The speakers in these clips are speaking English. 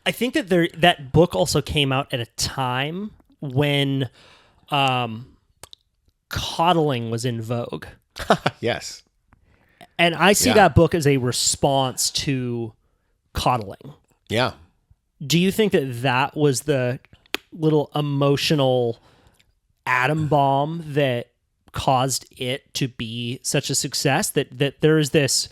I think that that book also came out at a time when coddling was in vogue. Yes. And I see that book as a response to coddling. Yeah. Do you think that that was the little emotional atom bomb that caused it to be such a success? That there is this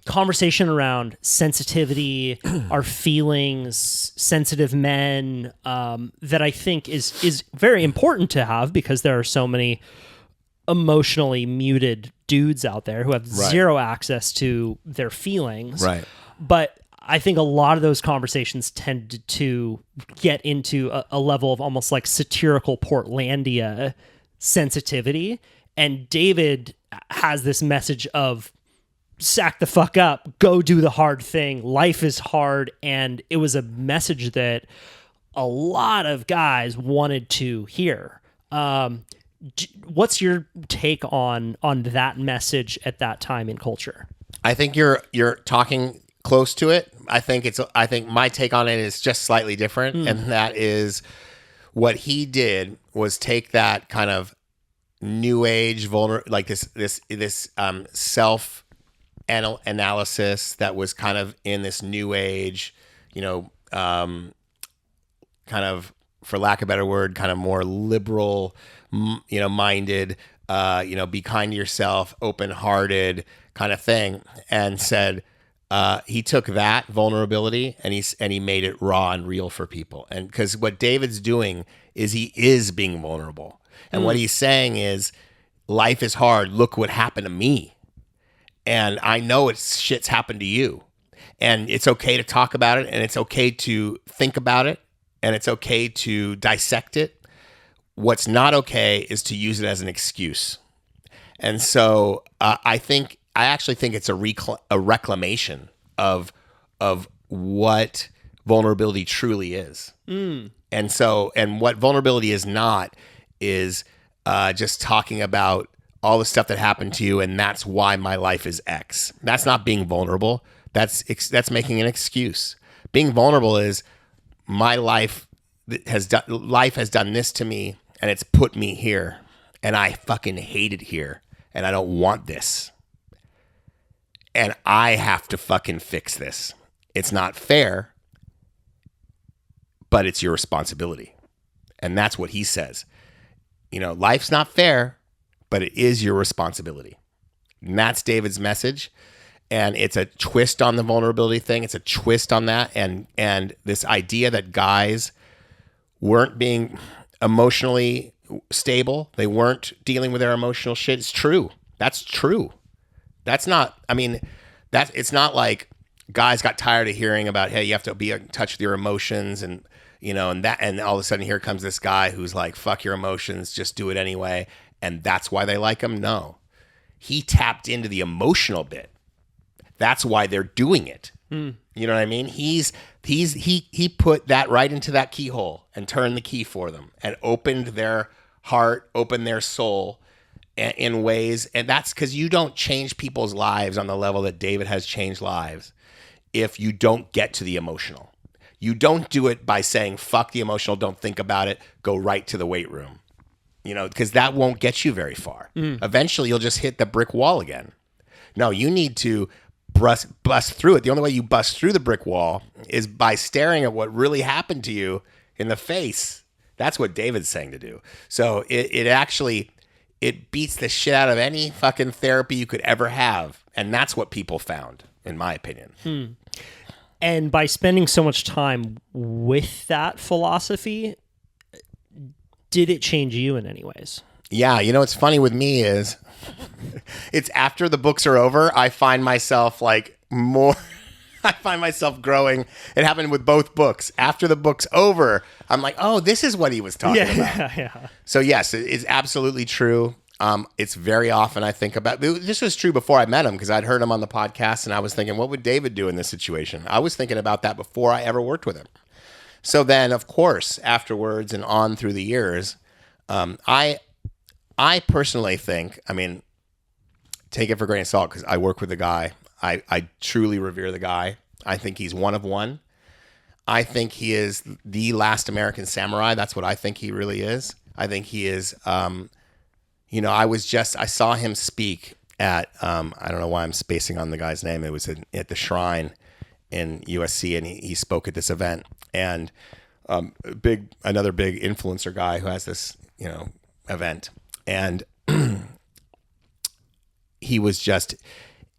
conversation around sensitivity, our feelings, sensitive men, that I think is very important to have, because there are so many emotionally muted dudes out there who have zero access to their feelings. Right. But I think a lot of those conversations tend to get into a level of almost like satirical Portlandia sensitivity. And David has this message of sack the fuck up, go do the hard thing. Life is hard. And it was a message that a lot of guys wanted to hear. What's your take on that message at that time in culture? I think you're talking close to it. I think my take on it is just slightly different, and that is what he did was take that kind of new age like this self analysis that was kind of in this new age, kind of, for lack of a better word, kind of more liberal, minded, be kind to yourself, open-hearted kind of thing, and said, he took that vulnerability and he made it raw and real for people. And because what David's doing is he is being vulnerable. And what he's saying is, life is hard. Look what happened to me. And I know shit's happened to you. And it's okay to talk about it. And it's okay to think about it. And it's okay to dissect it. What's not okay is to use it as an excuse. And so I actually think it's a reclamation of what vulnerability truly is. And what vulnerability is not is just talking about all the stuff that happened to you, and that's why my life is X. That's not being vulnerable. That's making an excuse. Being vulnerable is, my life has done this to me, and it's put me here, and I fucking hate it here, and I don't want this. And I have to fucking fix this. It's not fair, but it's your responsibility. And that's what he says. Life's not fair, but it is your responsibility. And that's David's message. And it's a twist on the vulnerability thing. It's a twist on that. And this idea that guys weren't being emotionally stable. They weren't dealing with their emotional shit. It's true. That's true. That's not, it's not like guys got tired of hearing about, hey, you have to be in touch with your emotions and all of a sudden here comes this guy who's like, fuck your emotions, just do it anyway. And that's why they like him. No, he tapped into the emotional bit. That's why they're doing it. You know what I mean? He put that right into that keyhole and turned the key for them and opened their heart, opened their soul in ways. And that's because you don't change people's lives on the level that David has changed lives if you don't get to the emotional. You don't do it by saying, fuck the emotional, don't think about it, go right to the weight room. Because that won't get you very far. Eventually, you'll just hit the brick wall again. No, you need to bust through it. The only way you bust through the brick wall is by staring at what really happened to you in the face. That's what David's saying to do. So it beats the shit out of any fucking therapy you could ever have. And that's what people found, in my opinion. And by spending so much time with that philosophy, did it change you in any ways? Yeah, what's funny with me is it's after the books are over, I find myself growing. It happened with both books. After the book's over, I'm like, oh, this is what he was talking about. Yeah. So yes, it's absolutely true. It's very often I think about, this was true before I met him because I'd heard him on the podcast and I was thinking, what would David do in this situation? I was thinking about that before I ever worked with him. So then, of course, afterwards and on through the years, I personally think, take it for a grain of salt because I work with the guy. I truly revere the guy. I think he's one of one. I think he is the last American samurai. That's what I think he really is. I think he is, you know, I saw him speak at, I don't know why I'm spacing on the guy's name. It was at the Shrine in USC, and he spoke at this event. And another big influencer guy who has this, you know, event. And he was just,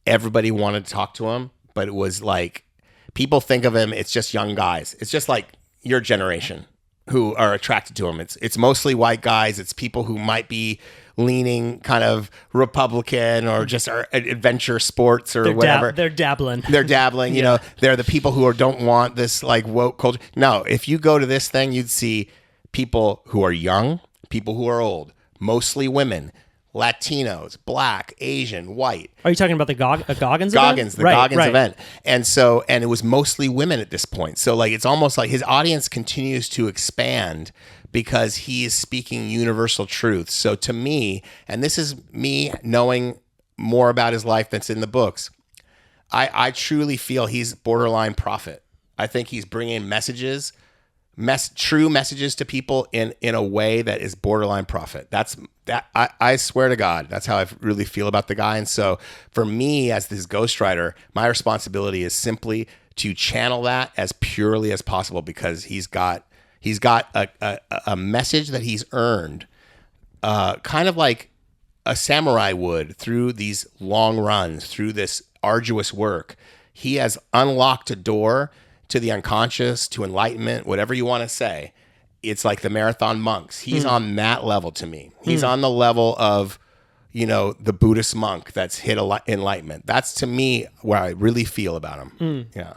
everybody wanted to talk to him, but it was like, people think of him, it's just young guys. It's just like your generation who are attracted to him. It's mostly white guys. It's people who might be leaning kind of Republican or just are adventure sports or whatever. They're dabbling. They're dabbling. You know, they're the people who don't want this like woke culture. No, if you go to this thing, you'd see people who are young, people who are old, mostly women, Latinos, Black, Asian, white. Are you talking about the Goggins Goggins, event? the Goggins event. And so, and it was mostly women at this point. So like, it's almost like his audience continues to expand because he is speaking universal truths. So to me, and this is me knowing more about his life that's in the books, I truly feel he's borderline prophet. I think he's bringing messages, true messages to people in a way that is borderline prophet. I swear to God, that's how I really feel about the guy. And so for me as this ghostwriter, my responsibility is simply to channel that as purely as possible, because he's got a message that he's earned, kind of like a samurai would through these long runs, through this arduous work. He has unlocked a door to the unconscious, to enlightenment, whatever you want to say. It's like the marathon monks. He's on that level to me. He's on the level of, you know, the Buddhist monk that's hit enlightenment. That's to me where I really feel about him. Yeah.